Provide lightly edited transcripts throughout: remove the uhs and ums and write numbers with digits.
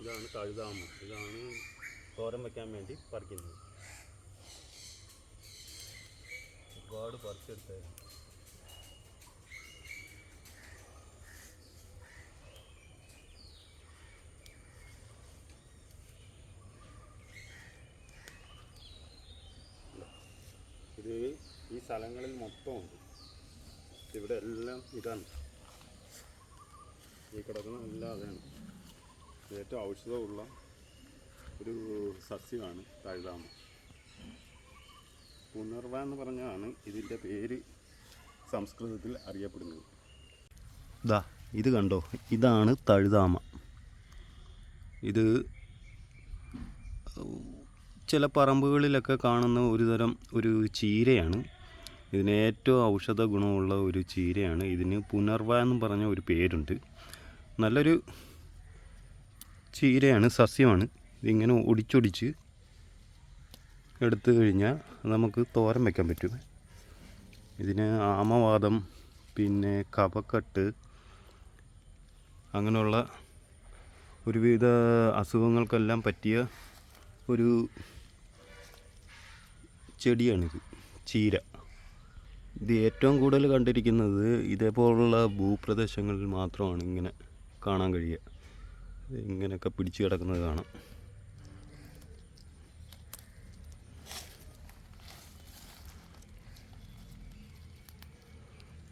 ഇതാണ് തഴുതാമ. ഇതാണ് തോരൻ വയ്ക്കാൻ വേണ്ടി പറിക്കുന്നത്. ഒരുപാട് പറിച്ചെടുത്തായിരുന്നു. ഇത് ഈ സ്ഥലങ്ങളിൽ മൊത്തമുണ്ട്. ഇവിടെ എല്ലാം ഇതാണ്, ഈ കിടക്കുന്ന എല്ലാം അതാണ്. ഏറ്റവും ഔഷധമുള്ള ഒരു സസ്യമാണ് തഴുതാമ. പുനർവ എന്ന് പറഞ്ഞാണ് ഇതിൻ്റെ പേര് സംസ്കൃതത്തിൽ അറിയപ്പെടുന്നത്. ഇത് കണ്ടോ, ഇതാണ് തഴുതാമ. ഇത് ചില പറമ്പുകളിലൊക്കെ കാണുന്ന ഒരു ചീരയാണ്. ഇതിന് ഏറ്റവും ഔഷധ ഗുണമുള്ള ഒരു ചീരയാണ്. ഇതിന് പുനർവ എന്ന് പറഞ്ഞ ഒരു പേരുണ്ട്. നല്ലൊരു ചീരയാണ്, സസ്യമാണ്. ഇതിങ്ങനെ ഒടിച്ചൊടിച്ച് എടുത്തു കഴിഞ്ഞാൽ നമുക്ക് തോരൻ വയ്ക്കാൻ പറ്റും. ഇതിന് ആമവാദം, പിന്നെ കഫക്കെട്ട്, അങ്ങനെയുള്ള ഒരുവിധ അസുഖങ്ങൾക്കെല്ലാം പറ്റിയ ഒരു ചെടിയാണിത്, ചീര. ഇത് ഏറ്റവും കൂടുതൽ കണ്ടിരിക്കുന്നത് ഇതേപോലുള്ള ഭൂപ്രദേശങ്ങളിൽ മാത്രമാണ് ഇങ്ങനെ കാണാൻ കഴിയുക. ഇങ്ങനെയൊക്കെ പിടിച്ചു കിടക്കുന്നത് കാണാം.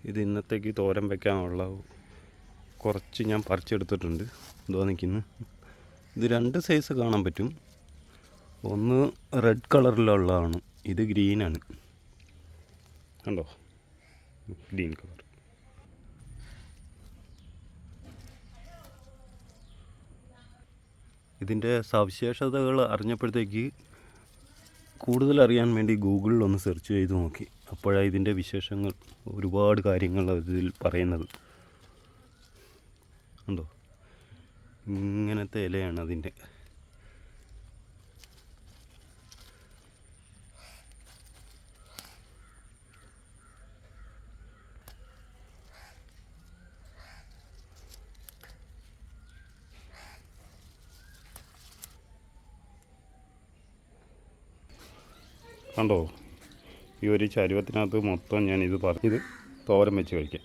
ഇത് ഇന്നത്തേക്ക് തോരൻ വയ്ക്കാനുള്ള കുറച്ച് ഞാൻ പറിച്ചെടുത്തിട്ടുണ്ട്. എന്തോ നിൽക്കുന്നു. ഇത് 2 സൈസ് കാണാൻ പറ്റും. ഒന്ന് റെഡ് കളറിലുള്ളതാണ്, ഇത് ഗ്രീനാണ്. കണ്ടോ, ഗ്രീൻ കളർ. ഇതിൻ്റെ സവിശേഷതകൾ അറിഞ്ഞപ്പോഴത്തേക്ക് കൂടുതൽ അറിയാൻ വേണ്ടി ഗൂഗിളിൽ ഒന്ന് സെർച്ച് ചെയ്ത് നോക്കി. അപ്പോഴാണ് ഇതിൻ്റെ വിശേഷങ്ങൾ, ഒരുപാട് കാര്യങ്ങൾ ഇതിൽ പറയുന്നത്. കണ്ടോ, ഇങ്ങനത്തെ ഇലയാണ് അതിൻ്റെ. കണ്ടോ, ഈ ഒരു ചരുവത്തിനകത്ത് മൊത്തം ഞാനിത് തോരൻ വെച്ച് കഴിക്കാം.